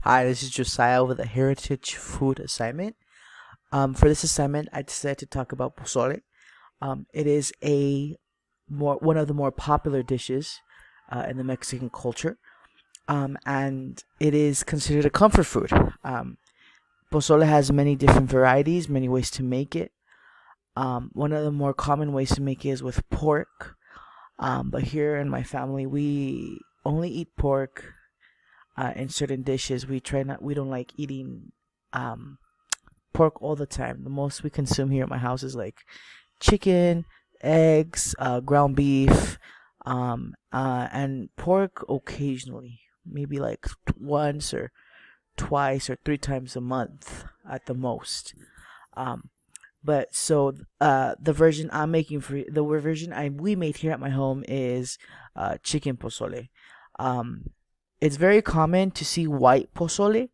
Hi, this is Josiah with a Heritage Food assignment. For this assignment, I decided to talk about pozole. It is a more one of the more popular dishes in the Mexican culture, and it is considered a comfort food. Pozole has many different varieties, many ways to make it. One of the more common ways to make it is with pork. But here in my family, we only eat pork in certain dishes. We don't like eating um, pork all the time. The most we consume here at my house is like chicken, eggs, ground beef, and pork occasionally. Maybe like once or twice or three times a month at the most. Um, but so the version I'm making for the version I we made here at my home is chicken pozole. Um, it's very common to see white pozole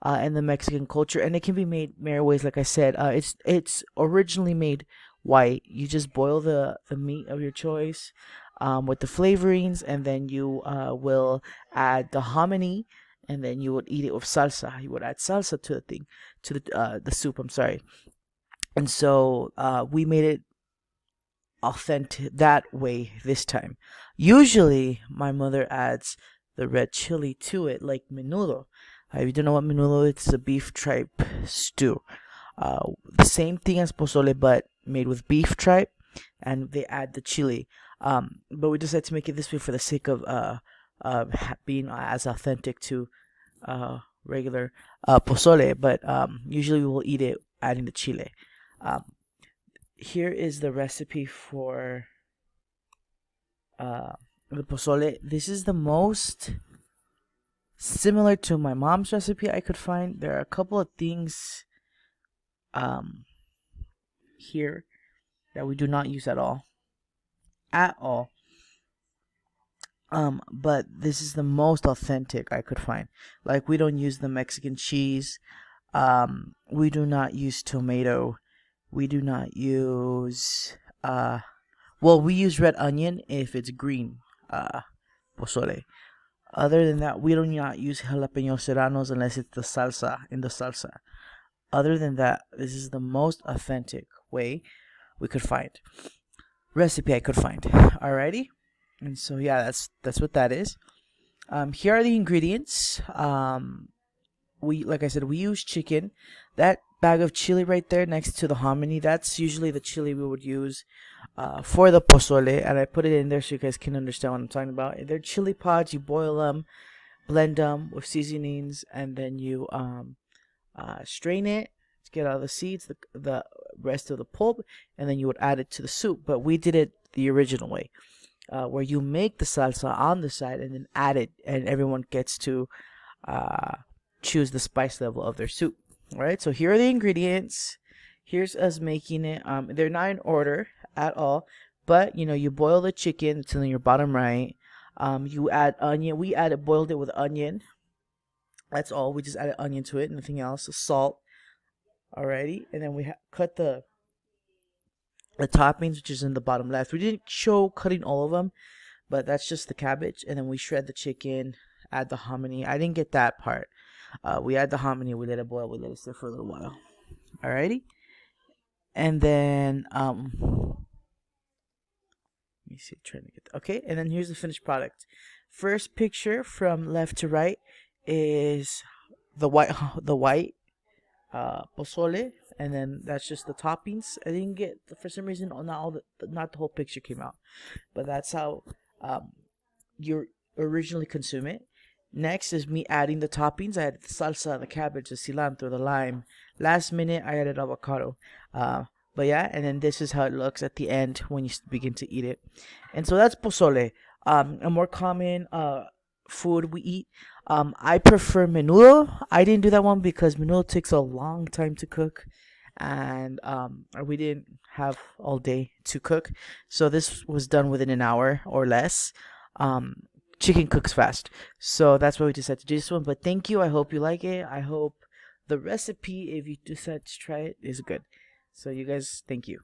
in the Mexican culture, and it can be made many ways. Like I said, it's originally made white. You just boil the meat of your choice with the flavorings, and then you will add the hominy, and then you would eat it with salsa. You would add salsa to the thing, to the soup. I'm sorry. And so we made it authentic that way this time. Usually, my mother adds the red chili to it, like menudo. If you don't know what menudo is, it's a beef tripe stew. The same thing as pozole, but made with beef tripe, and they add the chili. But we decided to make it this way for the sake of being as authentic to regular pozole. But usually we will eat it adding the chile. Um, Here is the recipe for uh, the pozole. This is the most similar to my mom's recipe I could find. There are a couple of things um, here that we do not use at all. At all. But this is the most authentic I could find. Like we don't use the Mexican cheese. We do not use tomato. We do not use well, we use red onion if it's green pozole. Other than that, we do not use jalapeno serranos unless it's the salsa in the salsa. Other than that, this is the most authentic way we could find. Recipe I could find. Alrighty? And so yeah, that's what that is. Here are the ingredients. We like I said, we use chicken. That bag of chili right there next to the hominy, that's usually the chili we would use for the pozole, and I put it in there so you guys can understand what I'm talking about. They're chili pods. You boil them, blend them with seasonings, and then you strain it to get all the seeds, the rest of the pulp, and then you would add it to the soup. But we did it the original way, where you make the salsa on the side and then add it, and everyone gets to uh, choose the spice level of their soup. All right, so here are the ingredients. Here's us making it. They're not in order at all, but you boil the chicken. It's in your bottom right. You add onion. We added boiled it with onion. That's all. We just added onion to it, nothing else. Salt, alrighty, and then we cut the toppings, which is in the bottom left. We didn't show cutting all of them, but that's just the cabbage, and then we shred the chicken, add the hominy. I didn't get that part. We add the hominy, we let it boil, we let it sit for a little while. Alrighty, and then let me see, trying to get okay, and then here's the finished product. First picture from left to right is the white the white pozole, and then that's just the toppings. I didn't get for some reason not the whole picture came out, but that's how you originally consume it. Next is me adding the toppings. I added the salsa, the cabbage, the cilantro, the lime. Last minute, I added avocado. But yeah, and then this is how it looks at the end when you begin to eat it. And so that's pozole. A more common food we eat. I prefer menudo. I didn't do that one because menudo takes a long time to cook, and we didn't have all day to cook. So this was done within an hour or less. Um, Chicken cooks fast. So that's why we decided to do this one. But thank you. I hope you like it. I hope the recipe, if you decide to try it, is good. So you guys, thank you.